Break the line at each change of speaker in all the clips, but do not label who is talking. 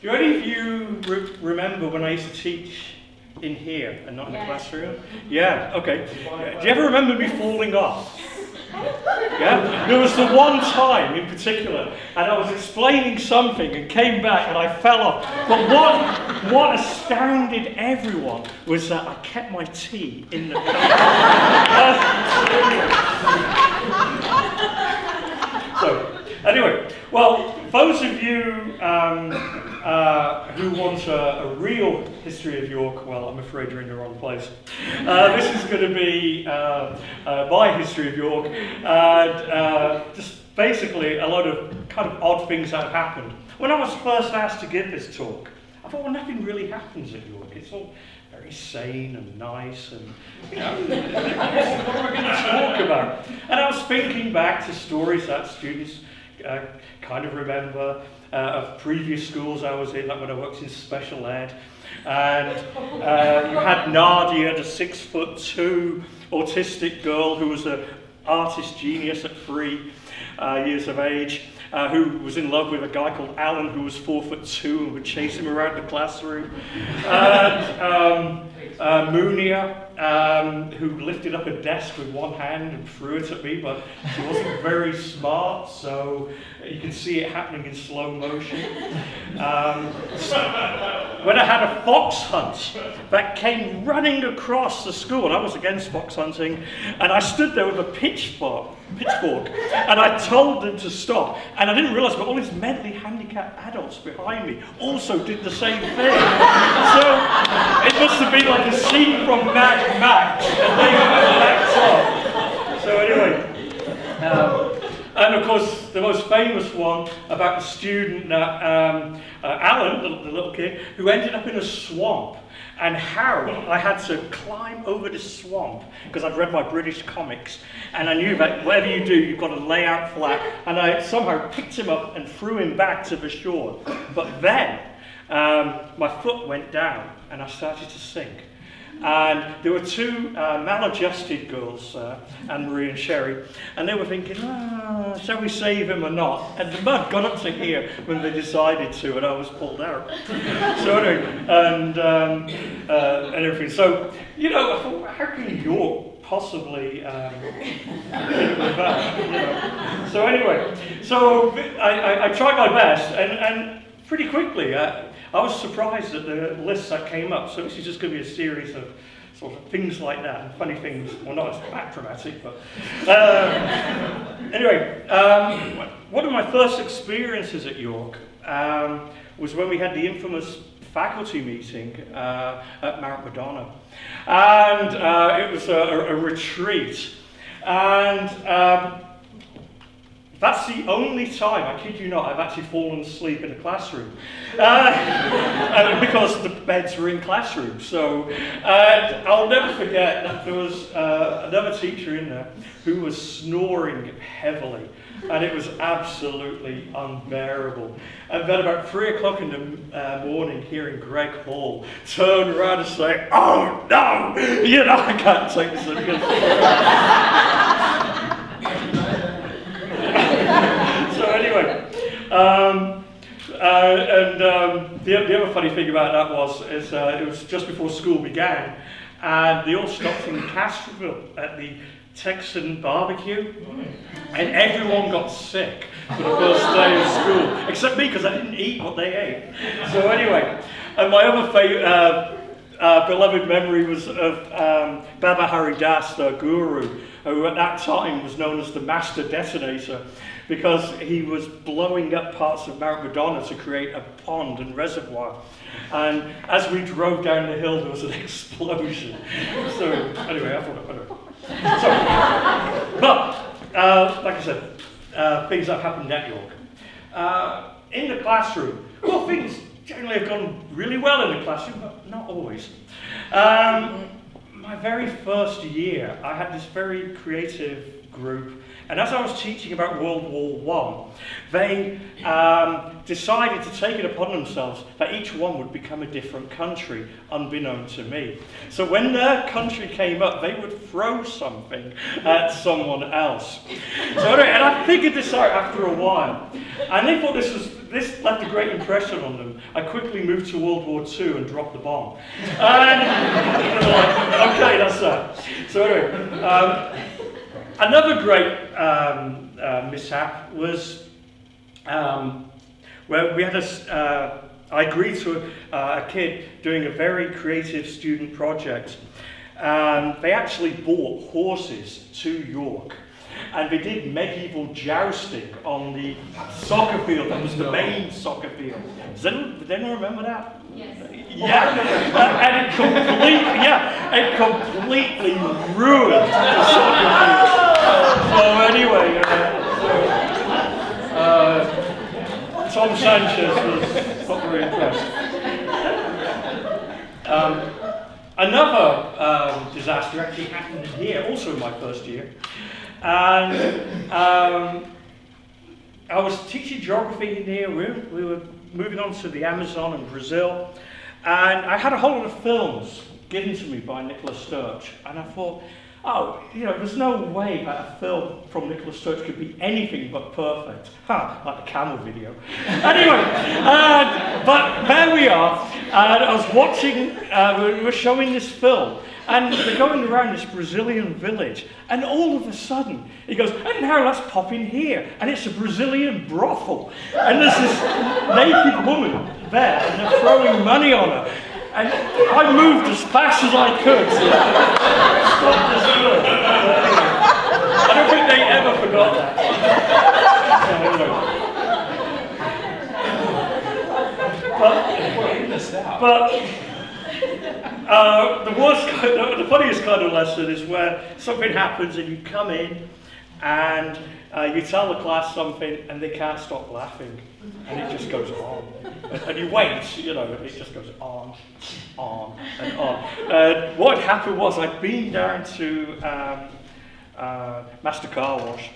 Do any of you remember when I used to teach in here and not in the classroom? Yeah, okay. Do you ever remember me falling off? Yeah? There was the one time in particular, and I was explaining something and came back and I fell off. But what astounded everyone was that I kept my tea in the So, anyway, well, those of you who want a real history of York, well, I'm afraid you're in the wrong place. This is going to be my history of York, and just basically a lot of kind of odd things that have happened. When I was first asked to give this talk, I thought, well, nothing really happens at York. It's all very sane and nice, and you know, what are we going to talk about? And I was thinking back to stories that students kind of remember of previous schools I was in, like when I worked in special ed. And you had Nadia, the 6'2" autistic girl who was an artist genius at 3 years of age, who was in love with a guy called Alan who was 4'2" and would chase him around the classroom. And Munia, who lifted up a desk with one hand and threw it at me, but she wasn't very smart, so you can see it happening in slow motion. When I had a fox hunt that came running across the school, and I was against fox hunting, and I stood there with a pitchfork, and I told them to stop, and I didn't realize, but all these mentally handicapped adults behind me also did the same thing. So it must have been like a scene from Mad Max, and they backed off. So anyway, and of course the most famous one about the student, Alan, the little kid, who ended up in a swamp. And how I had to climb over this swamp, because I'd read my British comics, and I knew that whatever you do, you've got to lay out flat, and I somehow picked him up and threw him back to the shore. But then, my foot went down, and I started to sink. And there were 2 maladjusted girls, Anne-Marie and Sherry, and they were thinking, shall we save him or not? And the mud got up to here when they decided to, and I was pulled out. So anyway, and everything. So, you know, I thought, how can York possibly deal with that? You know? So anyway, so I tried my best, and pretty quickly, I was surprised at the lists that came up. So this is just going to be a series of sort of things like that, and funny things. Well, not as that dramatic, but anyway, one of my first experiences at York was when we had the infamous faculty meeting at Mount Madonna, and it was a retreat, and that's the only time, I kid you not, I've actually fallen asleep in a classroom. Because the beds were in classrooms. So I'll never forget that there was another teacher in there who was snoring heavily. And it was absolutely unbearable. And then about 3 o'clock in the morning, hearing Greg Hall turn around and say, "Oh no, you know, I can't take this again." So anyway, the other funny thing about that is it was just before school began, and they all stopped in Castroville at the Texan barbecue, and everyone got sick for the first day of school, except me, because I didn't eat what they ate. So anyway, and my other beloved memory was of Baba Haridas, the guru, who at that time was known as the master detonator, because he was blowing up parts of Mount Madonna to create a pond and reservoir. And as we drove down the hill, there was an explosion. So anyway, I thought, so, but like I said, things have happened at York. In the classroom, well, things generally have gone really well in the classroom, but not always. My very first year, I had this very creative group, And as I was teaching about World War I, they decided to take it upon themselves that each one would become a different country, unbeknown to me. So when their country came up, they would throw something at someone else. So anyway, and I figured this out after a while. And they thought this left a great impression on them. I quickly moved to World War II and dropped the bomb. And they were like, okay, that's that. So anyway, another great mishap was where we had I agreed to a kid doing a very creative student project. They actually bought horses to York. And they did medieval jousting on the soccer field. That was the main soccer field. Does anyone remember that?
Yes.
Yeah. And it completely ruined the soccer field. So anyway, Tom Sanchez was not very impressed. Another disaster actually happened here, also in my first year. And I was teaching geography in here. We were moving on to the Amazon and Brazil. And I had a whole lot of films given to me by Nicholas Sturch. And I thought, oh, there's no way that a film from Nicholas Sturch could be anything but perfect. Like the camel video. Anyway, but there we are. And I was watching, we were showing this film. And they're going around this Brazilian village, and all of a sudden, he goes, and now let's pop in here. And it's a Brazilian brothel. And there's this naked woman there, and they're throwing money on her. And I moved as fast as I could to stop this film. I don't think they ever forgot that. But the funniest kind of lesson is where something happens and you come in and you tell the class something and they can't stop laughing, and it just goes on. And you wait, it just goes on and on. What happened was I'd been down to Master Car Wash.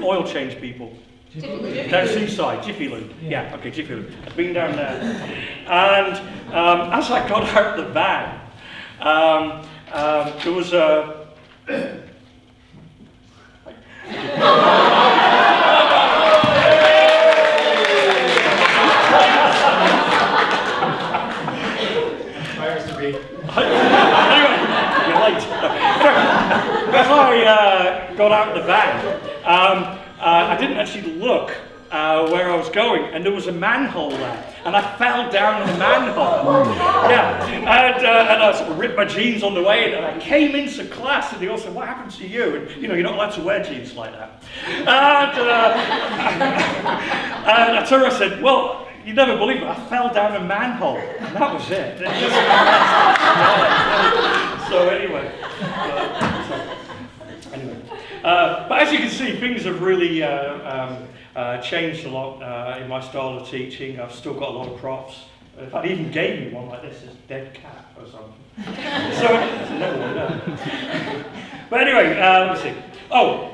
Oil change people. Down Seaside, Jiffy Lube. Yeah, okay, Jiffy Lube. I've been down there. And as I got out the van, there was a...
Fires to be.
Anyway, you're late. As I got out the van, I didn't actually look where I was going, and there was a manhole there, and I fell down the manhole. Yeah, and I sort of ripped my jeans on the way in, and I came into class, and they all said, "What happened to you?" And you're not allowed to wear jeans like that. And I turned around and said, "Well, you never believe it, I fell down a manhole," and that was it. So anyway. But as you can see, things have really changed a lot in my style of teaching. I've still got a lot of props. In fact, I even gave me one like this, this dead cat or something. So, there's another one there. But anyway, let's see. Oh,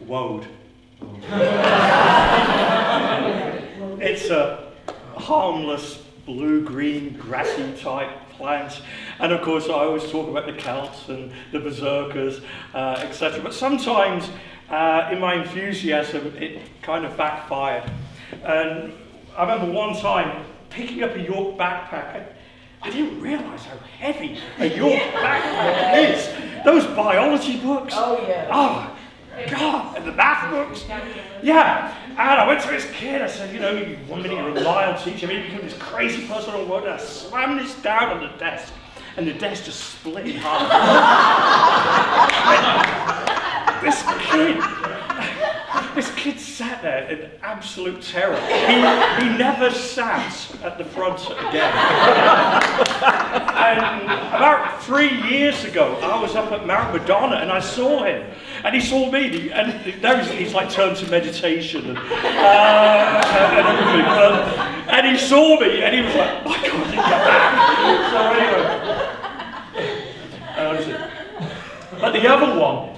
woad. It's a harmless blue-green grassy type plant, and of course I always talk about the Celts and the berserkers, etc. But sometimes in my enthusiasm it kind of backfired. And I remember one time picking up a York backpack. I didn't realise how heavy a York backpack is. Those biology books.
Oh yeah.
Oh God, and the math books. Yeah. And I went to this kid, I said, 1 minute you're a Lyle teacher, maybe you become this crazy person on work, and I slammed this down on the desk, and the desk just split in half. This kid sat there in absolute terror. He never sat at the front again. And about 3 years ago, I was up at Mount Madonna and I saw him. And he saw me, and now he's like turned to meditation and everything. And he saw me and he was like, "My God, you're back." So anyway. But the other one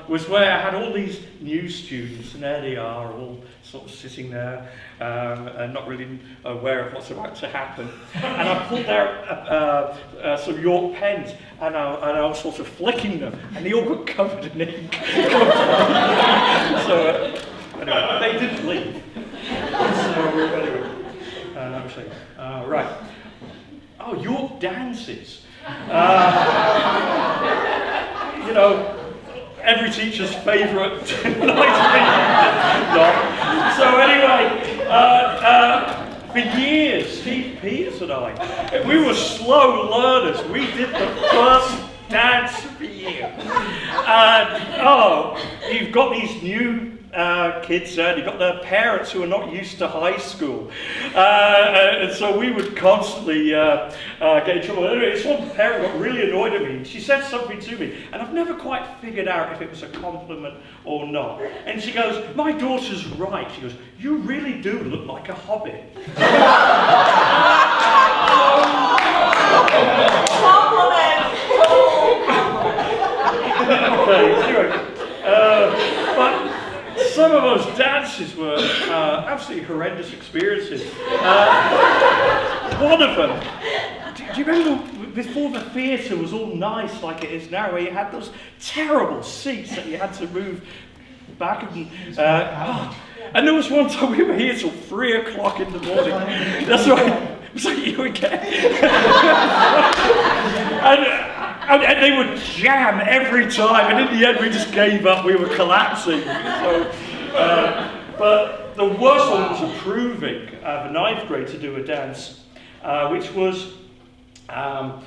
was where I had all these new students, and there they are, all sort of sitting there and not really aware of what's about to happen. And I pulled out some York pens, and I was sort of flicking them, and they all got covered in ink. So anyway, they didn't leave. So anyway, right. Oh, York dances. You know, every teacher's favourite. So anyway, for years, Steve Peters and I, we were slow learners. We did the first dance of the year. And you've got these new kids there, and you've got their parents who are not used to high school. And so we would constantly get in trouble. Anyway, this one parent got really annoyed at me. She said something to me, and I've never quite figured out if it was a compliment or not. And she goes, "My daughter's right." She goes, "You really do look like a hobbit."
Compliment!
Okay, anyway. But some of those dances were absolutely horrendous experiences. One of them, do you remember before the theatre was all nice like it is now, where you had those terrible seats that you had to move back and and there was one time we were here till 3 o'clock in the morning. That's right. Was that you again? and they would jam every time, and in the end we just gave up. We were collapsing. So, but the worst one was approving the 9th grade to do a dance, which was a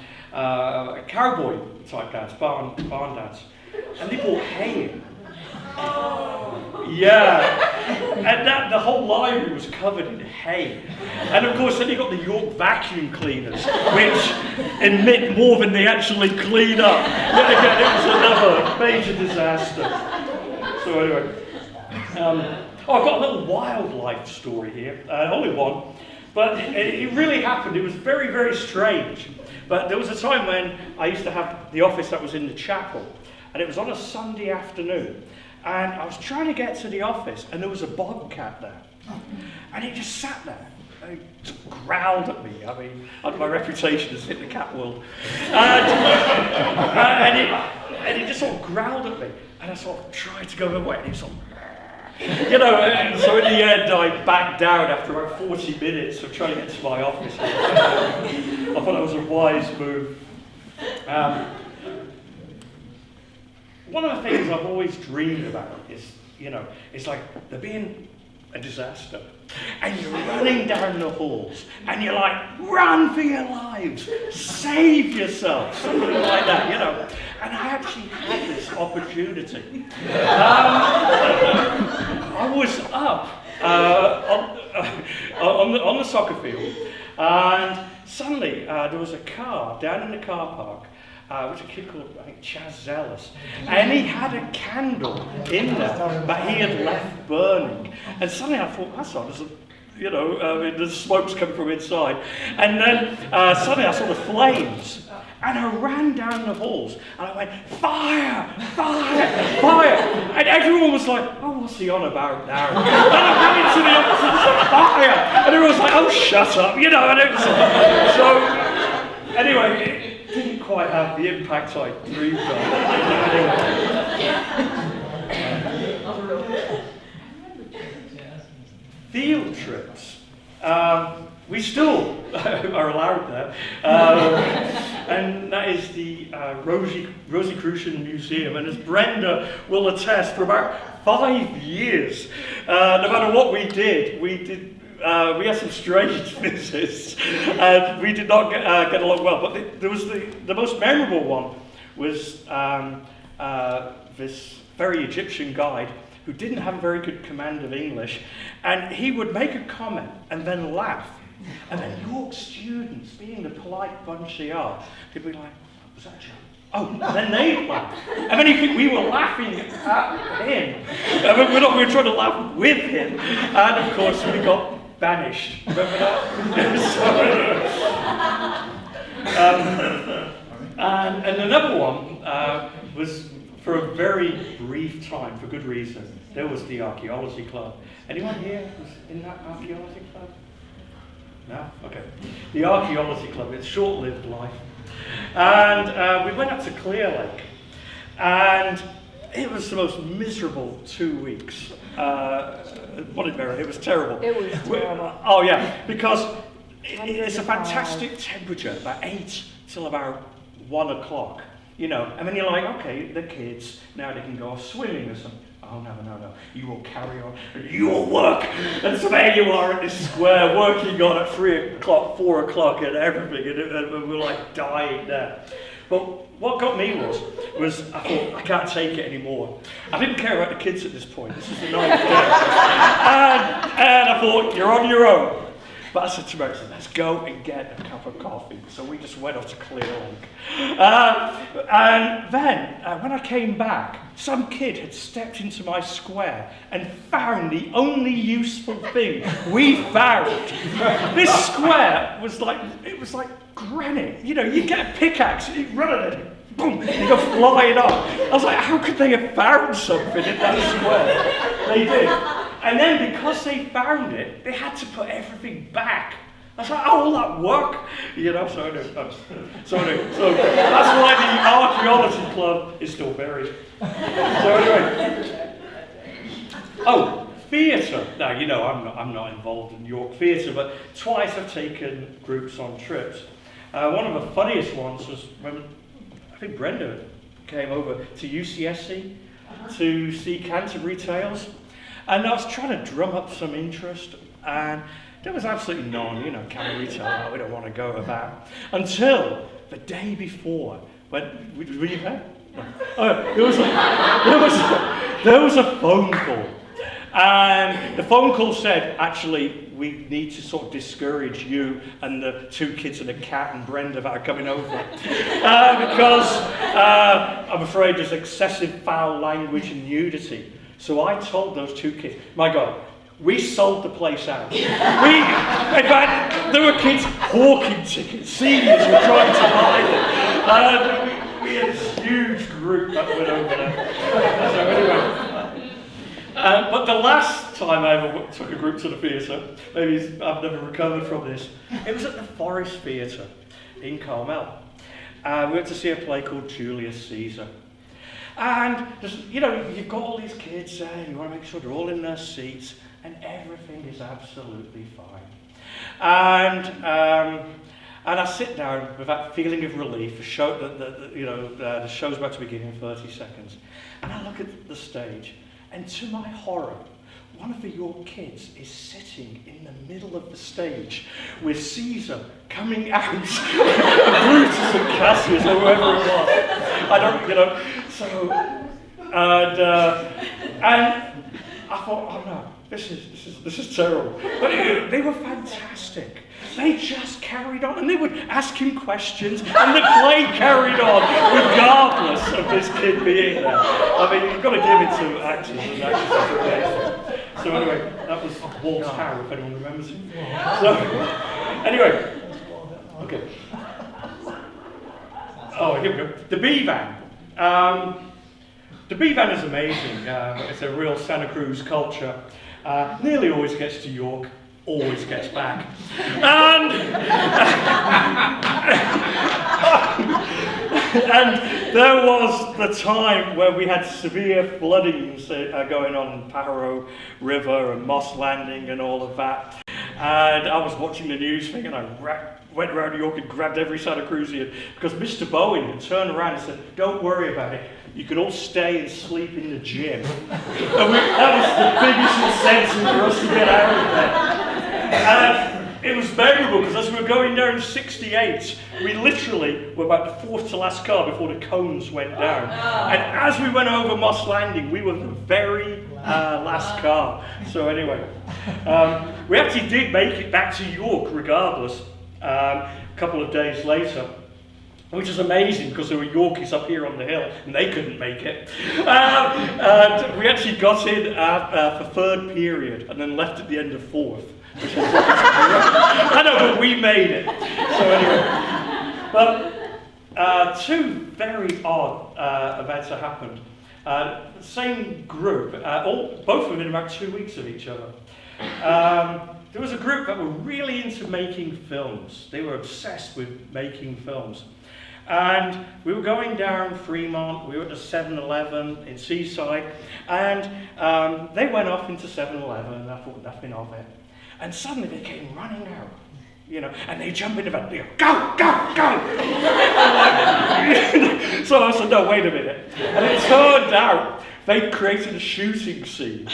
cowboy type dance, barn dance, and they brought hay in. Yeah, and the whole library was covered in hay. And of course then you got the York vacuum cleaners, which emit more than they actually clean up. Yet again, it was another major disaster. So anyway, I've got a little wildlife story here, only one, but it really happened. It was very, very strange. But there was a time when I used to have the office that was in the chapel, and it was on a Sunday afternoon. And I was trying to get to the office, and there was a bobcat there. And he just sat there. And he just growled at me. I mean, I had my reputation as in the cat world. And he just sort of growled at me. And I sort of tried to go away, and he was sort of, you know, and so in the end I backed down after about 40 minutes of trying to get to my office. I thought that was a wise move. One of the things I've always dreamed about is, you know, it's like there being a disaster, and you're running down the halls, and you're like, run for your lives, save yourself, something like that, you know. And I actually had this opportunity. I was up on the soccer field, and suddenly there was a car down in the car park. Was a kid called, I think, Chaz Zealous, and he had a candle in there that he had left burning. And suddenly I thought, that's odd, you know, the smoke's coming from inside. And then suddenly I saw the flames, and I ran down the halls, and I went, fire, fire, fire! And everyone was like, oh, what's he on about now? And I ran into the office and said, fire! And everyone was like, oh, shut up, you know, and it was so, anyway, didn't quite have the impact I dreamed of. Field trips. We still are allowed there. And that is the Rosicrucian Museum. And as Brenda will attest, for about 5 years, no matter what we did, we had some strange visits, and we did not get along well. But there was the most memorable one was this very Egyptian guide who didn't have a very good command of English, and he would make a comment and then laugh. And then York students, being the polite bunch they are, they'd be like, was that a joke? Oh, and then they'd laugh. And then he'd think we were laughing at him. And we were trying to laugh with him. And of course we got banished. Remember that? And another one was for a very brief time, for good reason. There was the archaeology club. Anyone here was in that archaeology club? No? Okay. The archaeology club, it's short-lived life. And we went up to Clear Lake. And it was the most miserable 2 weeks. What it was terrible.
It was terrible.
Oh yeah, because it's a fantastic temperature, about 8 till about 1 o'clock. You know, and then you're like, okay, the kids, now they can go off swimming or something. Oh, no, you will carry on, and you will work. And so there you are at this square, working on at 3 o'clock, 4 o'clock, and everything, and we're like dying there. But what got me was I thought, I can't take it anymore. I didn't care about the kids at this point. This is the ninth day. And I thought, you're on your own. But I said to Mary, let's go and get a cup of coffee. So we just went off to Clear Lake. And then, when I came back, some kid had stepped into my square and found the only useful thing we found. This square was like granite. You know, you get a pickaxe, you run at it, boom, you go flying off. I was like, how could they have found something in that square? They did. And then because they found it, they had to put everything back. I was like, oh, all that work, you know, so that's why the archaeology club is still buried. So anyway, oh, theatre. Now, you know, I'm not involved in York Theatre, but twice I've taken groups on trips. One of the funniest ones was when, I think Brenda came over to UCSC to see Canterbury Tales. And I was trying to drum up some interest, and there was absolutely none, you know, Canterbury Tales, we don't want to go with that. Until the day before, when, were you there? No. There was a phone call. And the phone call said, actually, we need to sort of discourage you and the 2 kids and a cat and Brenda that are coming over. Because I'm afraid there's excessive foul language and nudity. So I told those 2 kids, my God, we sold the place out. In fact, there were kids hawking tickets, seniors were trying to buy them. We had this huge group that went over there. So anyway. But the last time I ever took a group to the theatre, maybe I've never recovered from this, it was at the Forest Theatre in Carmel. We went to see a play called Julius Caesar. And, you know, you've got all these kids there, and you want to make sure they're all in their seats, and everything is absolutely fine. And I sit down with that feeling of relief. The show's about to begin in 30 seconds. And I look at the stage, and to my horror, one of the York kids is sitting in the middle of the stage with Caesar coming out, Brutus and Cassius, or whoever it was. I don't, you know, so, and I thought, oh no, this is terrible. But they were fantastic. They just carried on, and they would ask him questions, and the play carried on, regardless of this kid being there. I mean, you've got to give it to actors and actresses. So anyway, that was Walt's Tower, if anyone remembers it. So, anyway, okay. Oh, here we go. The B-Van. The B-Van is amazing. It's a real Santa Cruz culture. Nearly always gets to York, always gets back. And there was the time where we had severe floodings going on in Pajaro River and Moss Landing and all of that. And I was watching the news thing, and I went around York and grabbed every Santa Cruzian, because Mr. Bowen had turned around and said, don't worry about it, you can all stay and sleep in the gym. And that was the biggest incentive for us to get out of there. And it was memorable, because as we were going down 68, we literally were about the 4th to last car before the cones went down. And as we went over Moss Landing, we were the very last car. So anyway, we actually did make it back to York regardless, a couple of days later, which is amazing, because there were Yorkies up here on the hill and they couldn't make it. We actually got in for 3rd period and then left at the end of 4th. I know, but we made it. So anyway, but two very odd events that happened. The same group, both within about 2 weeks of each other. There was a group that were really into making films. They were obsessed with making films. And we were going down Fremont, we were at the 7-Eleven in Seaside, and they went off into 7-Eleven, and I thought nothing of it. And suddenly they came running out, and they jump in the van, they go, go, go! So I said, no, wait a minute. And it turned out they'd created a shooting scene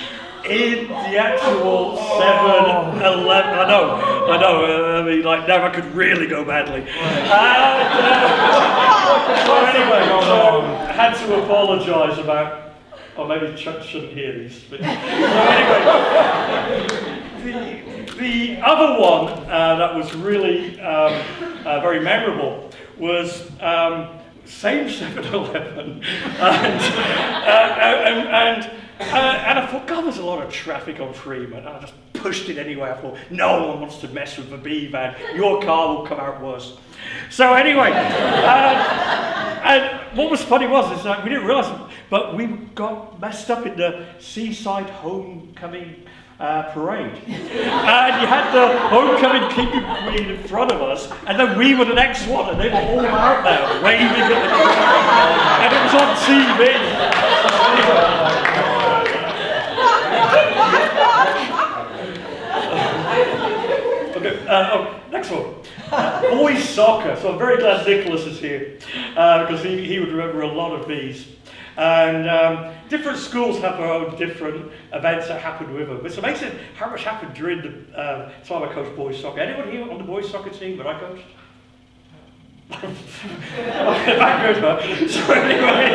in the actual 7-Eleven. I know. I mean, like, now I could really go badly. So anyway, I had to apologise about, or maybe Chuck shouldn't hear these. But, so anyway, the other one that was really very memorable was same 7-Eleven, and I thought, God, there's a lot of traffic on Fremont, and I just pushed it anyway. I thought, no one wants to mess with the B van. Your car will come out worse. So anyway, and what was funny was we didn't realise it, but we got messed up in the Seaside Homecoming parade. And you had the homecoming king and queen in front of us, and then we were the next one, and they were all out there waving at the crowd, and it was on TV. Okay, next one. Boys soccer. So I'm very glad Nicholas is here, because he would remember a lot of these. And different schools have their own different events that happen with them. It's amazing how much happened during the time I coached boys soccer. Anyone here on the boys soccer team that I coached? Okay, that good, huh? So anyway,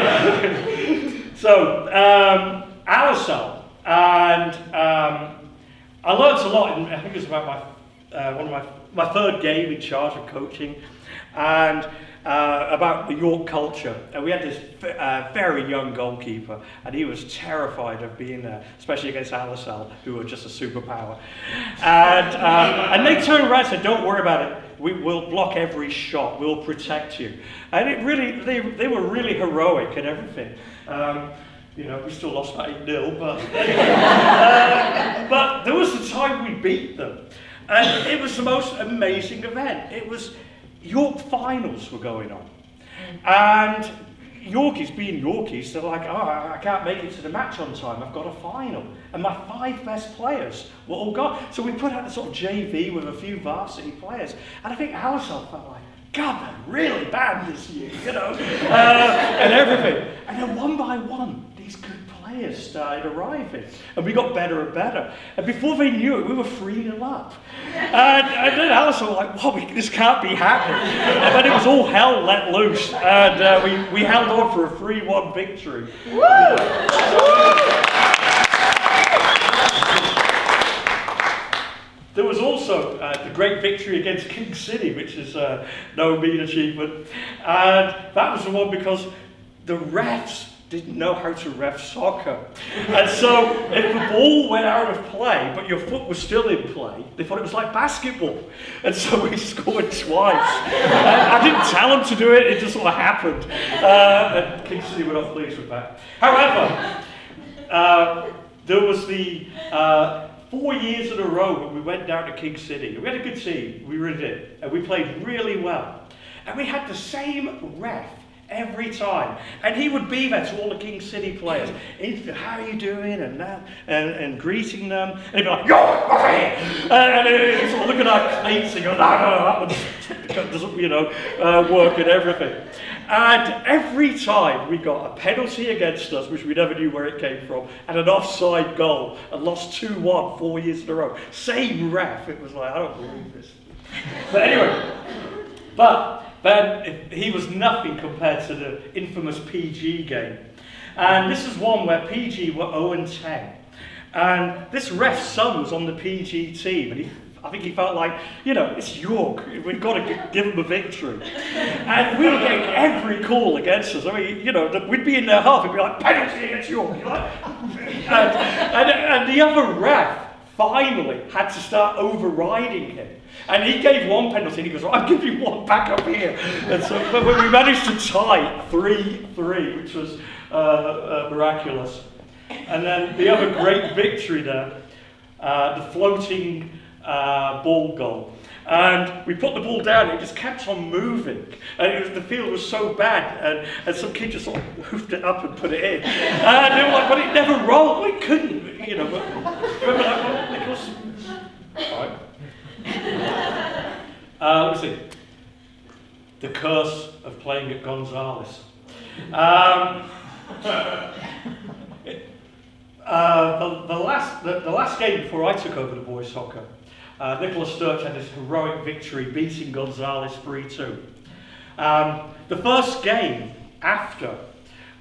Alisal, and I learned a lot. I think it was about my third game in charge of coaching, and about the York culture. And we had this very young goalkeeper, and he was terrified of being there, especially against Alisal, who were just a superpower. And they turned around and said, "Don't worry about it. We'll block every shot. We'll protect you." And it really, they were really heroic and everything. We still lost 8-0, but but there was the time we beat them, and it was the most amazing event. It was York finals were going on, and Yorkies, being Yorkies, they're like, I can't make it to the match on time, I've got a final. And my 5 best players were all gone. So we put out a sort of JV with a few varsity players, and I think Alisal felt like, God, they're really bad this year, and everything. And then one by one, these good players started arriving, and we got better and better. And before they knew it, we were 3-0 up. And then Alisal were like, well, this can't be happening. And then it was all hell let loose, and we held on for a 3-1 victory. Woo! There was also the great victory against King City, which is no mean achievement. And that was the one because the refs didn't know how to ref soccer. And so if the ball went out of play, but your foot was still in play, they thought it was like basketball. And so we scored twice. I didn't tell them to do it, it just sort of happened. And King City were not pleased with that. However, there was the 4 years in a row when we went down to King City. We had a good team, we really did. And we played really well. And we had the same ref every time, and he would be there to all the King City players. How are you doing? And greeting them, and he'd be like, "Yo, over here!" And he'd sort of look at our cleats and go, "No, that one doesn't, work and everything." And every time we got a penalty against us, which we never knew where it came from, and an offside goal, and lost 2-1 4 years in a row. Same ref. It was like, I don't believe this. But anyway, then he was nothing compared to the infamous PG game. And this is one where PG were 0-10. And this ref's son was on the PG team, and I think he felt like, it's York, we've got to give him a victory. And we were getting every call against us. I mean, we'd be in their half, it'd be like, penalty against York. And the other ref finally had to start overriding him. And he gave one penalty, and he goes, "I'll give you one back up here." And so we managed to tie 3-3, which was miraculous. And then the other great victory there, the floating ball goal. And we put the ball down, and it just kept on moving. And the field was so bad, and some kid just sort of hoofed it up and put it in. And they were like, but it never rolled. We couldn't, you know. But, remember that one, Nicholas? All right. Let's see. The curse of playing at Gonzales. The last game before I took over the boys' soccer, Nicholas Sturch had this heroic victory beating Gonzales 3-2. The first game after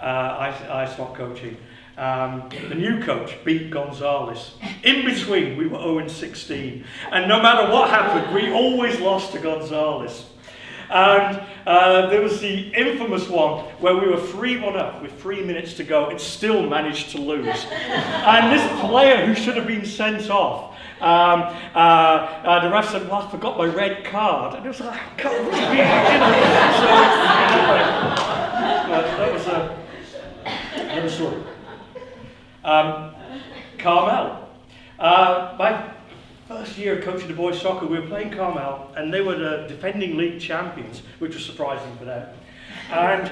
I stopped coaching, the new coach beat Gonzales. In between, we were 0-16. And no matter what happened, we always lost to Gonzales. And there was the infamous one where we were 3-1 up with 3 minutes to go and still managed to lose. And this player who should have been sent off, the ref said, "Well, I forgot my red card." And it was like, "God, what do you mean?" So, that was another story. Carmel. My first year coaching the boys' soccer, we were playing Carmel, and they were the defending league champions, which was surprising for them. And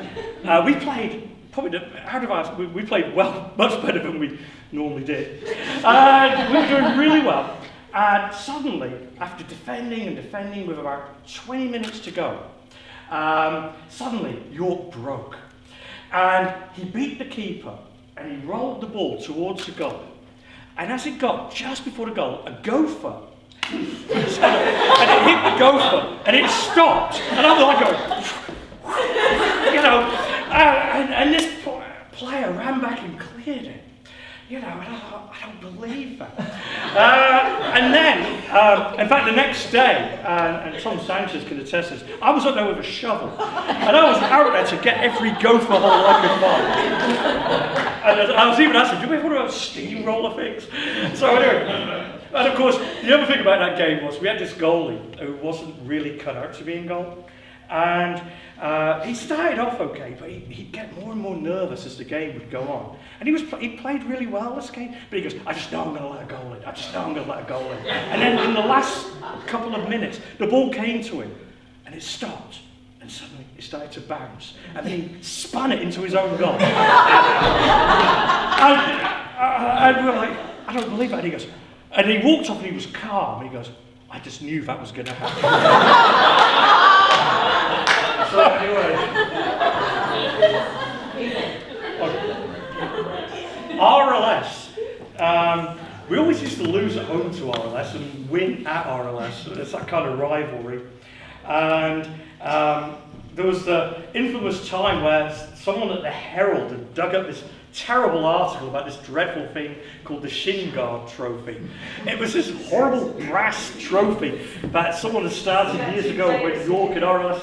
we played, probably out of us, we played well, much better than we normally did. And we were doing really well. And suddenly, after defending with about 20 minutes to go, suddenly York broke. And he beat the keeper, and he rolled the ball towards the goal. And as it got just before the goal, a gopher, and it hit the gopher, and it stopped. And I'm like going, you know, and this player ran back and cleared it. You know, and I thought, I don't believe that. And then, in fact, the next day, and Tom Sanchez can attest this, I was up there with a shovel. And I was out there to get every gopher hole I could find. And I was even asking, do we have one of those steamroller things? So anyway, and of course, the other thing about that game was we had this goalie who wasn't really cut out to be in goal. And he started off okay, but he'd get more and more nervous as the game would go on. And he played really well this game, but he goes, "I just know I'm going to let a goal in. I just know I'm going to let a goal in." And then in the last couple of minutes, the ball came to him, and it stopped. And suddenly it started to bounce. And then he spun it into his own goal. And we were like, "I don't believe that." And he goes, and he walked up and he was calm. And he goes, "I just knew that was going to happen." So anyway, RLS. We always used to lose at home to RLS and win at RLS. It's that kind of rivalry. And there was the infamous time where someone at the Herald had dug up this terrible article about this dreadful thing called the Shin Guard Trophy. It was this horrible brass trophy that someone had started years ago with York and RLS.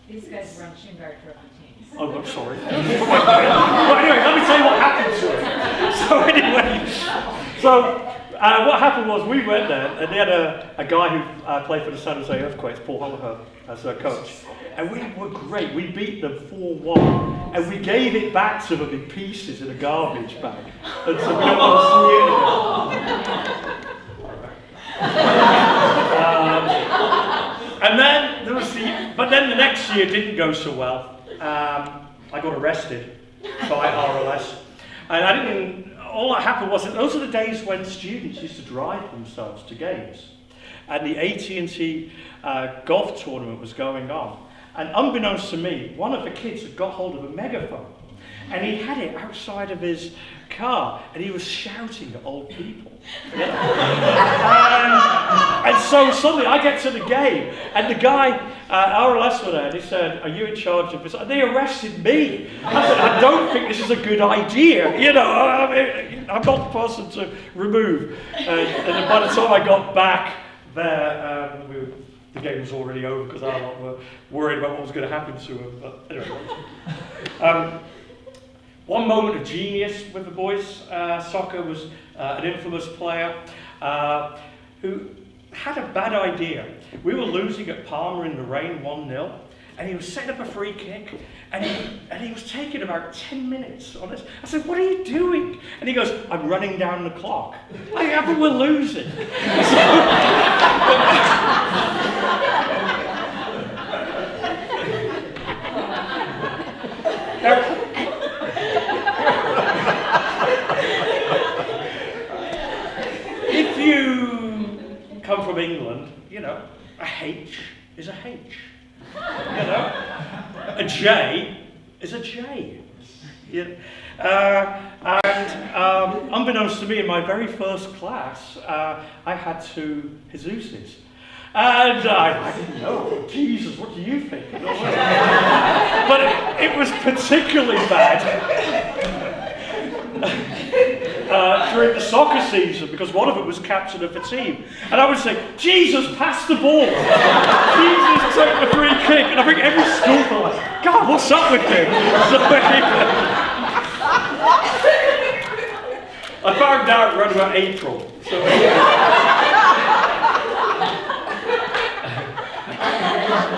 These guys run Shin Guard Trophy teams.
Oh, I'm sorry. Well, anyway, let me tell you what happened to it. What happened was we went there, and they had a guy who played for the San Jose Earthquakes, Paul Holliher, as their coach. And we were great. We beat them 4-1, and we gave it back to them in pieces in a garbage bag. And so we don't want to see it again. And then there was but then the next year didn't go so well. I got arrested by RLS, and all that happened was that those are the days when students used to drive themselves to games, and the AT&T golf tournament was going on. And unbeknownst to me, one of the kids had got hold of a megaphone, and he had it outside of his car, and he was shouting at old people. And so suddenly I get to the game, and the guy, RLS were there, and he said, "Are you in charge of this?" And they arrested me. I said, "I don't think this is a good idea. You know, I'm not the person to remove." And by the time I got back there, the game was already over because I were worried about what was going to happen to him. But anyway. One moment of genius with the boys' soccer was an infamous player, who had a bad idea. We were losing at Palmer in the rain 1-0, and he was setting up a free kick, and he was taking about 10 minutes on this. I said, "What are you doing?" And he goes, "I'm running down the clock." Yeah, but we're losing. If you come from England, you know, a H is a H. You know, a J is a J. Yeah. Unbeknownst to me, in my very first class, I had 2 Jesuses. And I didn't know. Jesus, what do you think? But it was particularly bad during the soccer season, because one of them was captain of the team. And I would say, "Jesus, pass the ball." Jesus, take the free kick. And I think every school felt like, "God, what's up with him?" I found out around about April. So,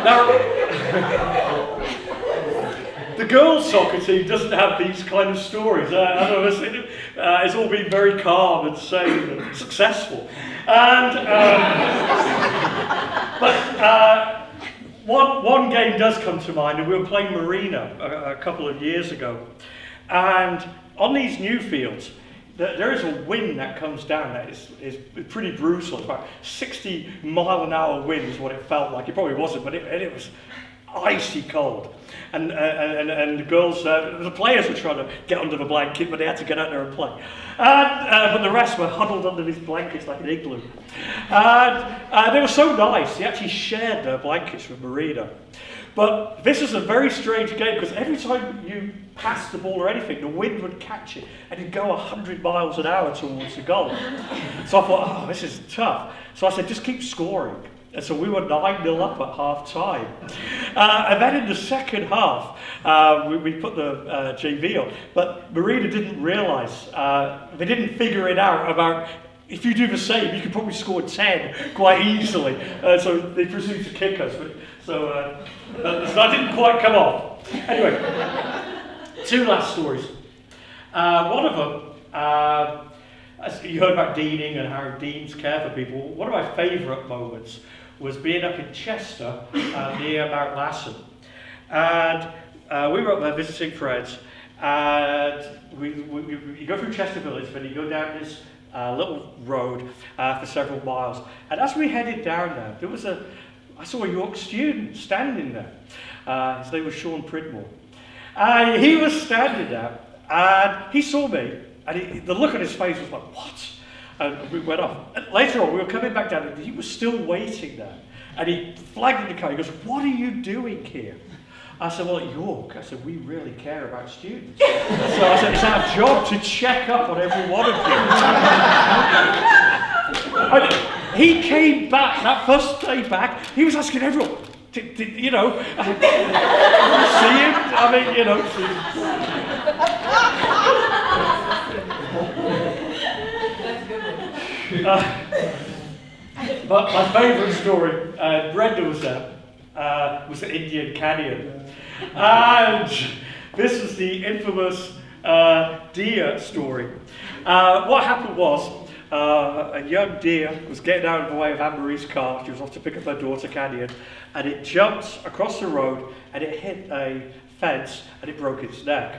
now, the girls' soccer team doesn't have these kind of stories. I don't know, it's all been very calm and sane and successful. And one game does come to mind, and we were playing Marina a couple of years ago. And on these new fields, there is a wind that comes down that is pretty brutal. It's about 60-mile-an-hour wind is what it felt like. It probably wasn't, but it was icy cold. And the girls, the players were trying to get under the blanket, but they had to get out there and play. But the rest were huddled under these blankets like an igloo. And they were so nice. They actually shared their blankets with Marina. But this is a very strange game, because every time you passed the ball or anything, the wind would catch it and it'd go 100 miles an hour towards the goal. So I thought, oh, this is tough. So I said, just keep scoring. And so we were 9-0 up at half time. And then in the second half, we put the JV on. But Marina didn't realise, they didn't figure it out about, if you do the same, you could probably score 10 quite easily. So they proceeded to kick us. So that didn't quite come off. Anyway, 2 last stories. One of them, as you heard about deaning and how deans care for people. One of my favourite moments was being up in Chester near Mount Lassen. And we were up there visiting friends. And you go through Chester Village, then you go down this little road for several miles. And as we headed down there, I saw a York student standing there. His name was Sean Pridmore. And he was standing there, and he saw me, and the look on his face was like, "What?" And we went off. And later on, we were coming back down, and he was still waiting there. And he flagged in the car. He goes, "What are you doing here?" I said, "Well, at York," I said, "we really care about students." So I said, "It's our job to check up on every one of you." And he came back, that first day back, he was asking everyone, did you know, see him? I mean, you know. But my favourite story, Brenda was there, was the Indian Canyon. And this was the infamous deer story. What happened was, a young deer was getting out of the way of Anne-Marie's car. She was off to pick up her daughter, Canyon, and it jumped across the road and it hit a fence and it broke its neck.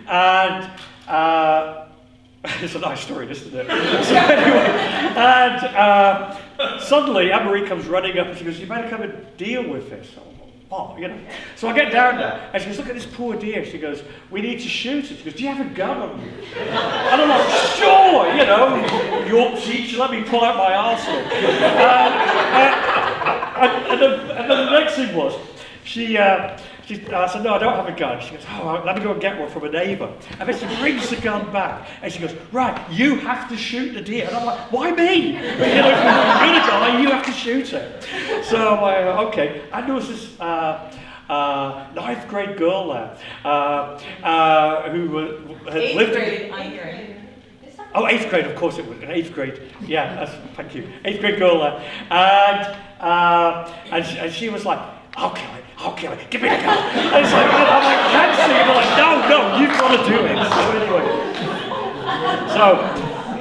And it's a nice story, isn't it? So anyway, and suddenly Anne-Marie comes running up and she goes, "You better come and deal with this." Oh, you know. So I get down there and she goes, "Look at this poor deer." She goes, "We need to shoot it." She goes, "Do you have a gun on you?" And I'm like, "Sure, you know, York cheats, let me pull out my arsehole." And then the next thing was, I said, "No, I don't have a gun." She goes, "Oh, let me go and get one from a neighbour." And then she brings the gun back and she goes, "Right, you have to shoot the deer." And I'm like, "Why me? You know, if you're the guy, you have to shoot it." So I'm like, okay. And there was this 9th grade girl there who had lived in...
9th grade.
Oh, 8th grade, of course it was. 8th grade, yeah, thank you. 8th grade girl there. And she was like, I'll kill it, give me the gun. And it's like, I'm like, can't see it. I'm like, no, you've got to do it. So anyway,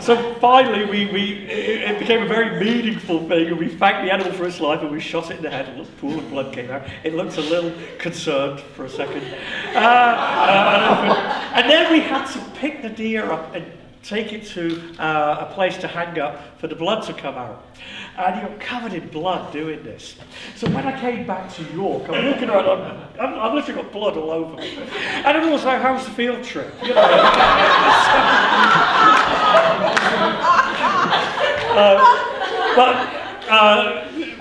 so finally it became a very meaningful thing, and we thanked the animal for its life, and we shot it in the head, and a pool of blood came out. It looked a little concerned for a second. And then we had to pick the deer up and take it to a place to hang up for the blood to come out. And you're covered in blood doing this. So when I came back to York, I'm walking around, I've literally got blood all over me. And everyone was like, how's the field trip? You know? But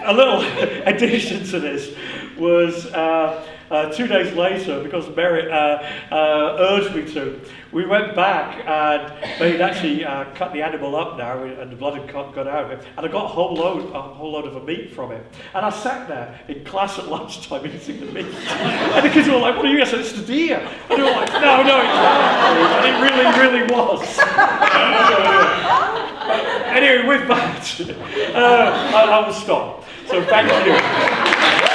a little addition to this was 2 days later, because Merritt urged me to, we went back and they'd actually cut the animal up now, and the blood had got out of it, and I got a whole load of the meat from it. And I sat there in class at lunchtime eating the meat. And the kids were like, what are you guys? It's the deer. And they were like, no, it's not. And it really was. Anyway, with that, I will stop. So thank you.